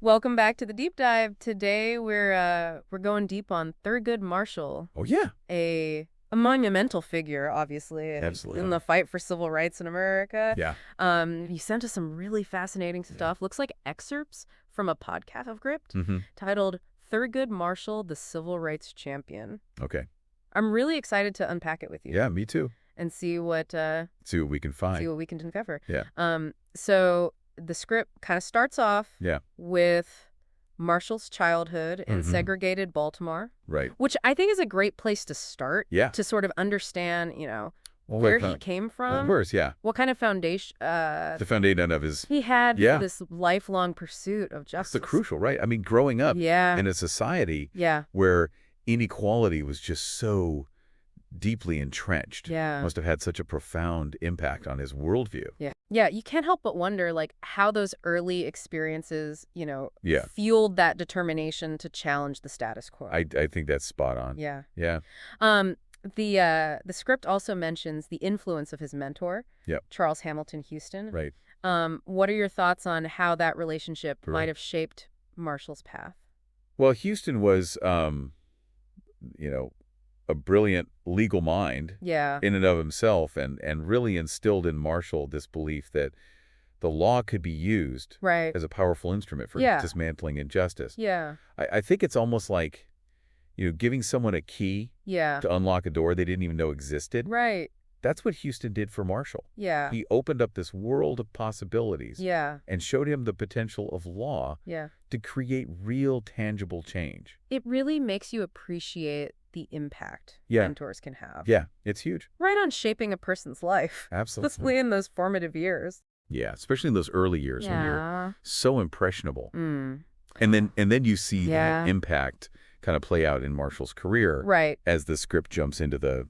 Welcome back to the deep dive. Today we're going deep on Thurgood Marshall, Oh, yeah. a monumental figure, obviously, Absolutely. in the fight for civil rights in America. Yeah. You sent us some really fascinating stuff. Looks like excerpts from a podcast of Gript Mm-hmm. titled "Thurgood Marshall, the Civil Rights Champion." Okay. I'm really excited to unpack it with you. Yeah, me too. And see what we can find. see what we can uncover. Yeah. So the script kind of starts off Yeah. with Marshall's childhood in Mm-hmm. segregated Baltimore, Right. which I think is a great place to start. Yeah. To sort of understand, Well, where he came from. Of course, yeah. What kind of foundation The foundation of his... he had Yeah. for this lifelong pursuit of justice. That's the crucial, right? I mean, growing up Yeah. in a society Yeah. where inequality was just so deeply entrenched. Yeah. Must have had such a profound impact on his worldview. Yeah. Yeah. You can't help but wonder, how those early experiences, Yeah. fueled that determination to challenge the status quo. I think that's spot on. Yeah. Yeah. The script also mentions the influence of his mentor, Yep. Charles Hamilton Houston. Right. What are your thoughts on how that relationship Right. might have shaped Marshall's path? Well, Houston was, a brilliant legal mind. Yeah. In and of himself, and really instilled in Marshall this belief that the law could be used Right. as a powerful instrument for Yeah. dismantling injustice. Yeah. I think it's almost like, giving someone a key Yeah. to unlock a door they didn't even know existed. Right. That's what Houston did for Marshall. Yeah. He opened up this world of possibilities Yeah. and showed him the potential of law Yeah. to create real, tangible change. It really makes you appreciate the impact Yeah. mentors can have. Yeah, it's huge. Right on shaping a person's life. Absolutely. Especially in those formative years. Yeah, especially in those early years when you're so impressionable. Mm. And then you see Yeah. that impact kind of play out in Marshall's career Right. as the script jumps into the,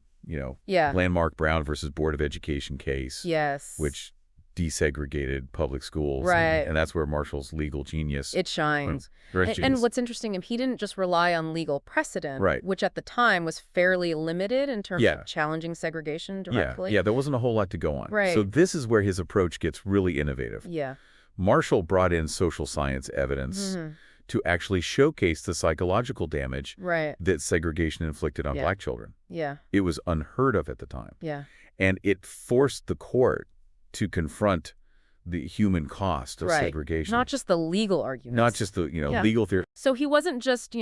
Yeah. landmark Brown versus Board of Education case, Yes. which desegregated public schools. Right. And that's where Marshall's legal genius It shines. Great And genius. what's interesting, he didn't just rely on legal precedent, Right. which at the time was fairly limited in terms Yeah. of challenging segregation directly. Yeah, there wasn't a whole lot to go on. Right. So this is where his approach gets really innovative. Yeah. Marshall brought in social science evidence Mhm. to actually showcase the psychological damage Right. that segregation inflicted on Yeah. black children. Yeah. It was unheard of at the time. Yeah. And it forced the court to confront the human cost of Right. segregation. Not just the legal arguments. Not just the, Yeah. legal theory. So he wasn't just,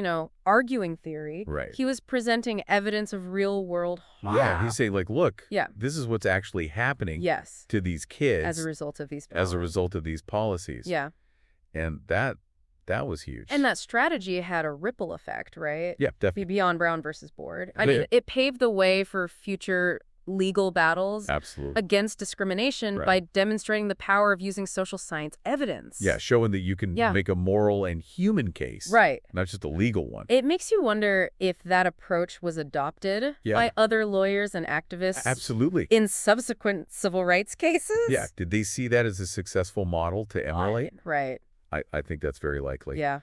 arguing theory. Right. He was presenting evidence of real-world harm. Yeah, he's saying, look, Yeah. this is what's actually happening Yes. to these kids As a result of these as a policies. result of these policies. Yeah. And that was huge. And that strategy had a ripple effect, right? Yeah, definitely. Beyond Brown versus Board. I Yeah. mean, it paved the way for future legal battles Absolutely. against discrimination Right. by demonstrating the power of using social science evidence. Yeah, showing that you can Yeah. make a moral and human case. Right. Not just a legal one. It makes you wonder if that approach was adopted Yeah. by other lawyers and activists Absolutely. in subsequent civil rights cases. Yeah. Did they see that as a successful model to emulate? Right. I think that's very likely. Yeah.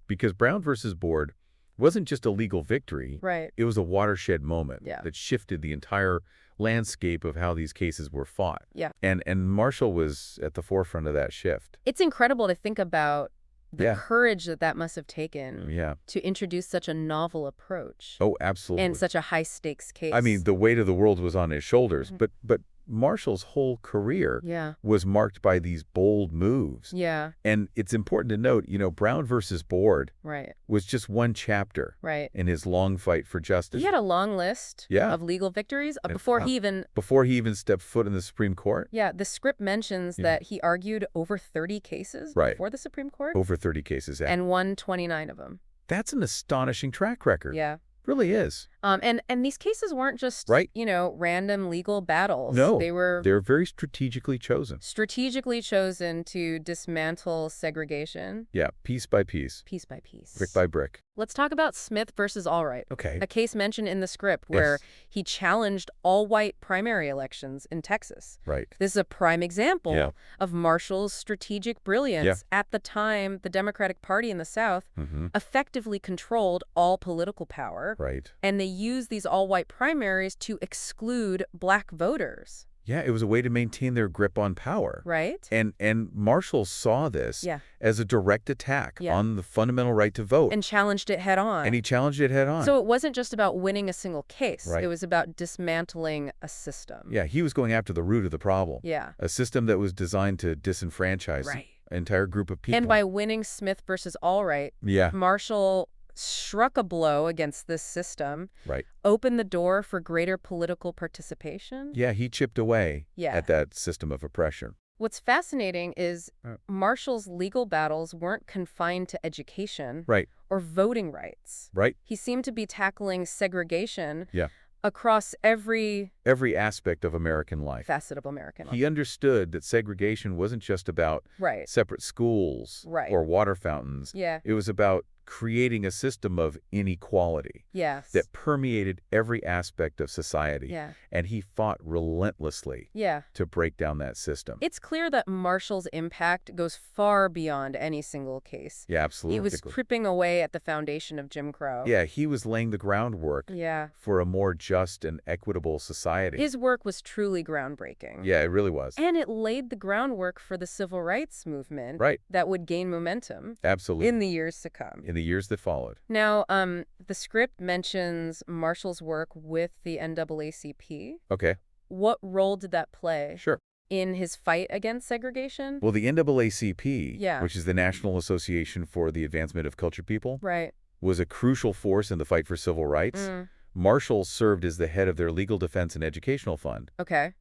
Because Brown versus Board wasn't just a legal victory. Right. It was a watershed moment Yeah. that shifted the entire landscape of how these cases were fought. Yeah. And Marshall was at the forefront of that shift. It's incredible to think about the Yeah. courage that must have taken Yeah. to introduce such a novel approach Oh, absolutely. and such a high-stakes case. I mean, the weight of the world was on his shoulders, Mhm. but Marshall's whole career Yeah. was marked by these bold moves. Yeah. And it's important to note, Brown versus Board Right. was just one chapter Right. in his long fight for justice. He had a long list Yeah. of legal victories And, before he even... Before he even stepped foot in the Supreme Court. Yeah, the script mentions Yeah. that he argued over 30 cases Right. before the Supreme Court Over 30 cases. and won 29 of them. That's an astonishing track record. Yeah. Really is. And these cases weren't just, Right. random legal battles. No. They're They're very strategically chosen. strategically chosen to dismantle segregation Yeah, piece by piece, piece by piece. brick by brick. Let's talk about Smith versus Allwright, Okay. a case mentioned in the script where Yes. he challenged all-white primary elections in Texas. Right. This is a prime example Yeah. of Marshall's strategic brilliance. Yeah. At the time, the Democratic Party in the South Mm-hmm. effectively controlled all political power, Right. and they used these all-white primaries to exclude black voters. Yeah, it was a way to maintain their grip on power. right? And Marshall saw this Yeah. as a direct attack Yeah. on the fundamental right to vote. And challenged it head on. And he challenged it head on. So it wasn't just about winning a single case. Right. It was about dismantling a system. Yeah, he was going after the root of the problem. Yeah. A system that was designed to disenfranchise Right. an entire group of people. And by winning Smith versus Allwright, Yeah, Marshall struck a blow against this system, right. opened the door for greater political participation. Yeah, he chipped away Yeah. at that system of oppression. What's fascinating is Uh. Marshall's legal battles weren't confined to education Right, or voting rights. right. He seemed to be tackling segregation Yeah. across every Every aspect of American life. facet of American life. He understood that segregation wasn't just about Right. separate schools Right. or water fountains. Yeah. It was about creating a system of inequality Yes. that permeated every aspect of society. Yeah. And he fought relentlessly Yeah. to break down that system. It's clear that Marshall's impact goes far beyond any single case. Yeah, absolutely. He was chipping away at the foundation of Jim Crow. Yeah, he was laying the groundwork Yeah. for a more just and equitable society. His work was truly groundbreaking. Yeah, it really was. And it laid the groundwork for the civil rights movement Right. that would gain momentum Absolutely. in the years to come. In the years that followed. Now, the script mentions Marshall's work with the NAACP. Okay, What role did that play sure. in his fight against segregation? Well, the NAACP, Yeah. which is the National Association for the Advancement of Cultured People, Right. was a crucial force in the fight for civil rights. Mm. Marshall served as the head of their Legal Defense and Educational Fund, Okay.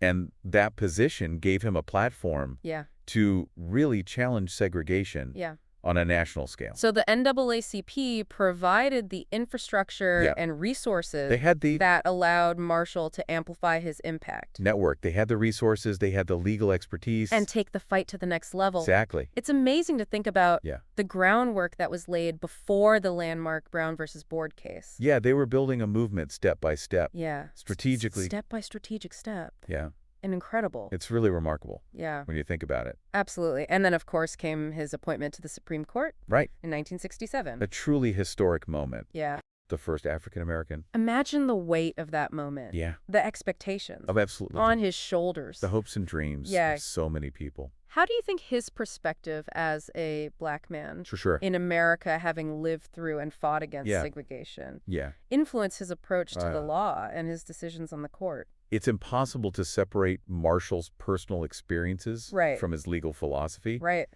and that position gave him a platform Yeah. to really challenge segregation Yeah. on a national scale. So the NAACP provided the infrastructure Yeah. and resources They had the that allowed Marshall to amplify his impact network, they had the resources, they had the legal expertise. and take the fight to the next level. Exactly. It's amazing to think about Yeah. the groundwork that was laid before the landmark Brown versus Board case. Yeah, they were building a movement step by step. Yeah. Strategically. Step by strategic step. Yeah, And incredible. it's really remarkable Yeah, when you think about it. absolutely. And then, of course, came his appointment to the Supreme Court Right. in 1967. A truly historic moment. Yeah. The first African-American. Imagine the weight of that moment. Yeah. The expectations Of absolutely. on his shoulders. The hopes and dreams Yeah. of so many people. How do you think his perspective as a black man For sure. in America, having lived through and fought against Yeah. segregation, Yeah. influenced his approach to the Uh. law and his decisions on the court? It's impossible to separate Marshall's personal experiences Right. from his legal philosophy. Right.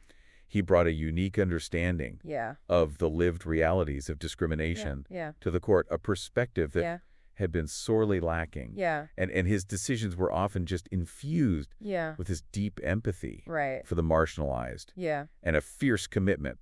He brought a unique understanding Yeah. of the lived realities of discrimination Yeah. to the court, a perspective that Yeah. had been sorely lacking. Yeah. And his decisions were often just infused Yeah. with this deep empathy Right. for the marginalized Yeah. and a fierce commitment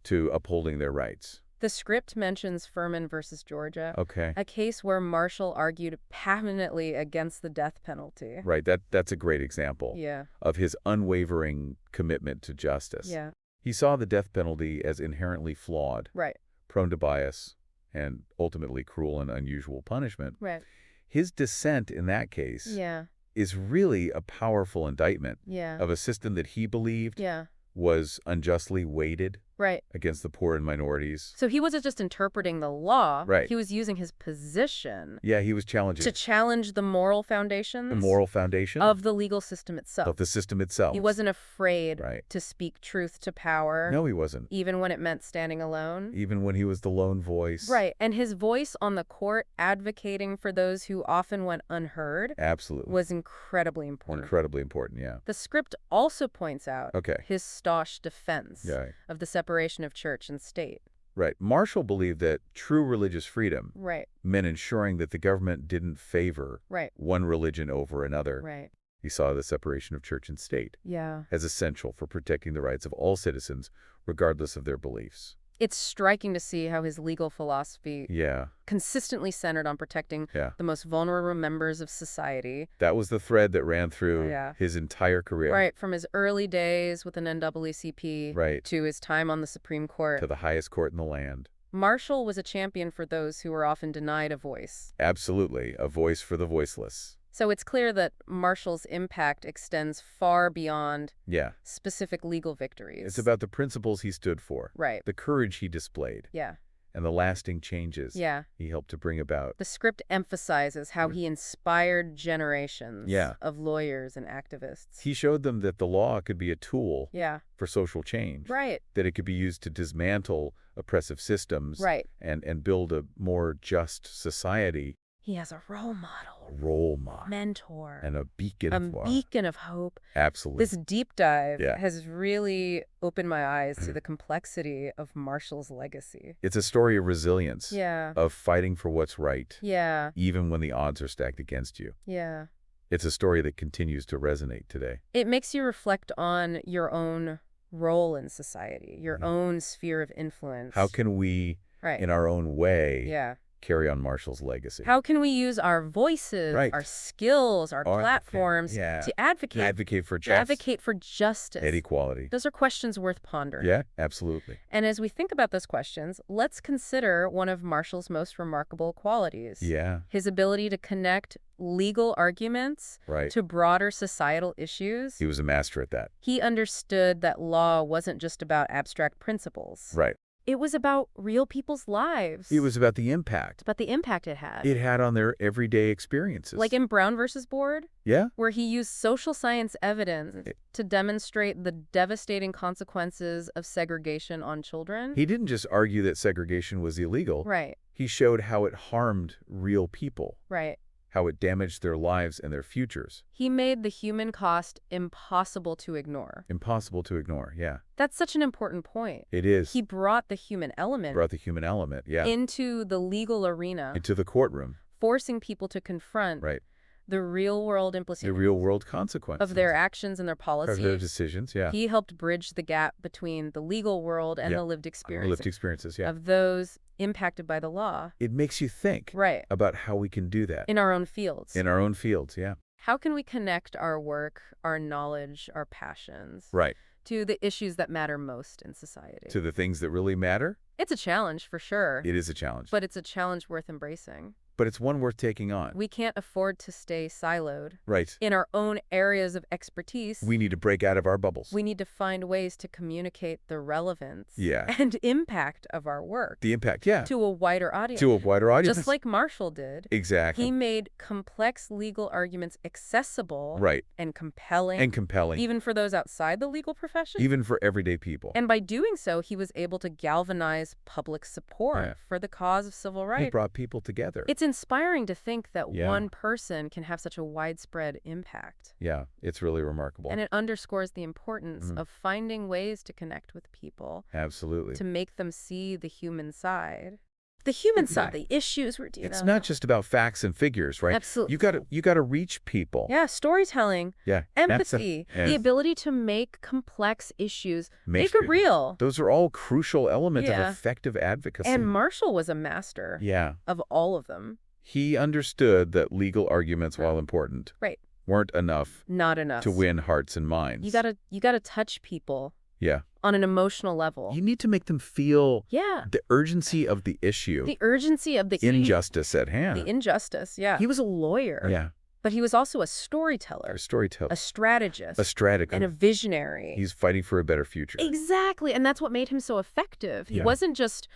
to upholding their rights. The script mentions Furman versus Georgia, Okay. a case where Marshall argued passionately against the death penalty. Right, that's a great example Yeah. of his unwavering commitment to justice. Yeah. He saw the death penalty as inherently flawed, Right. prone to bias, and ultimately cruel and unusual punishment. Right. His dissent in that case Yeah. is really a powerful indictment Yeah. of a system that he believed Yeah. was unjustly weighted Right. against the poor and minorities. So he wasn't just interpreting the law. Right. He was using his position Yeah, he was challenging to challenge the moral foundations the moral foundation of the legal system itself. of the system itself. He wasn't afraid Right. to speak truth to power, No, he wasn't. even when it meant standing alone. Even when he was the lone voice. Right. And his voice on the court advocating for those who often went unheard Absolutely. was incredibly important. Incredibly important, yeah. The script also points out Okay. his staunch defense Yeah. of the separation of church and state. Right. Marshall believed that true religious freedom Right. meant ensuring that the government didn't favor Right. one religion over another. Right. He saw the separation of church and state Yeah. as essential for protecting the rights of all citizens, regardless of their beliefs. It's striking to see how his legal philosophy Yeah. consistently centered on protecting Yeah. the most vulnerable members of society. That was the thread that ran through Yeah. his entire career. Right, from his early days with an NAACP Right. to his time on the Supreme Court. To the highest court in the land. Marshall was a champion for those who were often denied a voice. Absolutely. A voice for the voiceless. So it's clear that Marshall's impact extends far beyond Yeah. specific legal victories. It's about the principles he stood for. Right. The courage he displayed. Yeah. and the lasting changes Yeah. he helped to bring about. The script emphasizes how he inspired generations Yeah. of lawyers and activists. He showed them that the law could be a tool Yeah. for social change, Right. that it could be used to dismantle oppressive systems Right. and build a more just society. He has a role A model, role model mentor, and a beacon a of hope. beacon of hope. Absolutely. This deep dive Yeah. has really opened my eyes to the complexity of Marshall's legacy. It's a story of resilience, Yeah. of fighting for what's right, Yeah. even when the odds are stacked against you. Yeah. It's a story that continues to resonate today. It makes you reflect on your own role in society, your Mhm. own sphere of influence. How can we, Right. in our own way, Yeah. carry on Marshall's legacy? How can we use our voices, Right. our skills, our Our- platforms yeah. to advocate Advocate for to justice advocate for justice? and equality. Those are questions worth pondering. Yeah, absolutely. And as we think about those questions, let's consider one of Marshall's most remarkable qualities. Yeah, His ability to connect legal arguments right. to broader societal issues. He was a master at that. He understood that law wasn't just about abstract principles. Right. It was about real people's lives. It was about the impact It's about the impact it had. it had on their everyday experiences. Like in Brown versus Board, Yeah, where he used social science evidence to demonstrate the devastating consequences of segregation on children. he didn't just argue that segregation was illegal. Right, He showed how it harmed real people, right. how it damaged their lives and their futures. He made the human cost impossible to ignore. Impossible to ignore, yeah. That's such an important point. It is. He brought the human element Brought the human element, yeah, into the legal arena, into the courtroom, forcing people to confront right. the real-world The implications real-world consequences of their actions and their of policies. their decisions, yeah. He helped bridge the gap between the legal world and Yeah. the lived experience Lived experiences, yeah. of those impacted by the law. It makes you think Right. about how we can do that In our own fields. in our own fields, yeah. How can we connect our work, our knowledge, our passions Right. to the issues that matter most in society? To the things that really matter, It's a challenge, for sure, it is a challenge. but it's a challenge worth embracing. But it's one worth taking on. We can't afford to stay siloed Right. in our own areas of expertise. We need to break out of our bubbles. We need to find ways to communicate the relevance Yeah. and impact of our work The impact, yeah. to a wider audience. To a wider audience. Just like Marshall did. Exactly. He made complex legal arguments accessible Right. and compelling, And compelling. even for those outside the legal profession. Even for everyday people. And by doing so, he was able to galvanize public support Yeah. for the cause of civil He rights. brought people together. It's inspiring to think that Yeah. one person can have such a widespread impact. Yeah, it's really remarkable. And it underscores the importance Mhm. of finding ways to connect with people, Absolutely. to make them see the human side. The human side, the issues we're dealing with. It's not just about facts and figures, right? Absolutely. You got to reach people. Yeah, storytelling, Yeah. empathy, the ability to make complex issues, make it real. Those are all crucial elements Yeah. of effective advocacy. And Marshall was a master yeah. of all of them. He understood that legal arguments, while important, Right. weren't enough Not enough. to win hearts and minds. You gotta touch people Yeah. on an emotional level. You need to make them feel Yeah. the urgency of the issue, The urgency of the injustice at hand. The injustice, yeah. He was a lawyer. Yeah. But he was also a storyteller, A storyteller. a strategist, A strategist. and a visionary. He's fighting for a better future. Exactly, and that's what made him so effective. He Yeah. wasn't just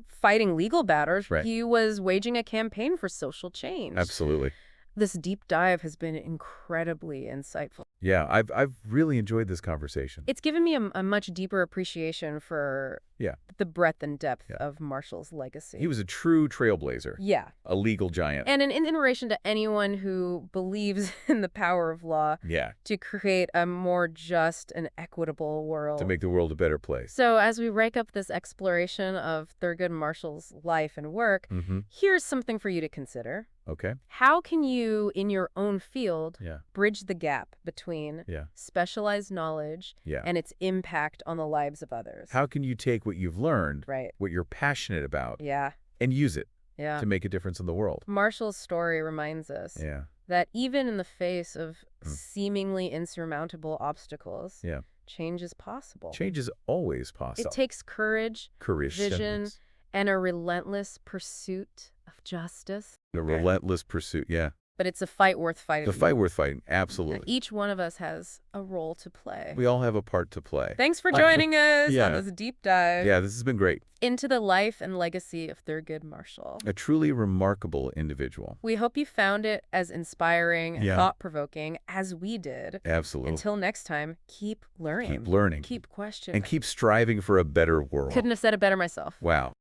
fighting legal battles. Right. He was waging a campaign for social change. Absolutely. This deep dive has been incredibly insightful. Yeah, I've really enjoyed this conversation. It's given me a much deeper appreciation for Yeah. the breadth and depth Yeah. of Marshall's legacy. He was a true trailblazer, Yeah. a legal giant. And an inspiration to anyone who believes in the power of law Yeah, to create a more just and equitable world. to make the world a better place. So as we rake up this exploration of Thurgood Marshall's life and work, Mm-hmm. here's something for you to consider. Okay. How can you, in your own field, Yeah. bridge the gap between Yeah. specialized knowledge Yeah. and its impact on the lives of others? How can you take what you've learned, Right. what you're passionate about, Yeah. and use it Yeah. to make a difference in the world? Marshall's story reminds us Yeah. that even in the face of Mm. seemingly insurmountable obstacles, Yeah. change is possible. Change is always possible. It takes courage, Courage, vision, and a relentless pursuit of justice. a relentless pursuit. Yeah. But it's a fight worth fighting. The fight worth fighting, And absolutely. each one of us has a role to play. We all have a part to play. Thanks for joining us Yeah. on this deep dive Yeah, this has been great. into the life and legacy of Thurgood Marshall. A truly remarkable individual. We hope you found it as inspiring and Yeah. thought-provoking as we did. Absolutely. Until next time, keep learning. Keep learning. Keep questioning. And keep striving for a better world. Couldn't have said it better myself. Wow.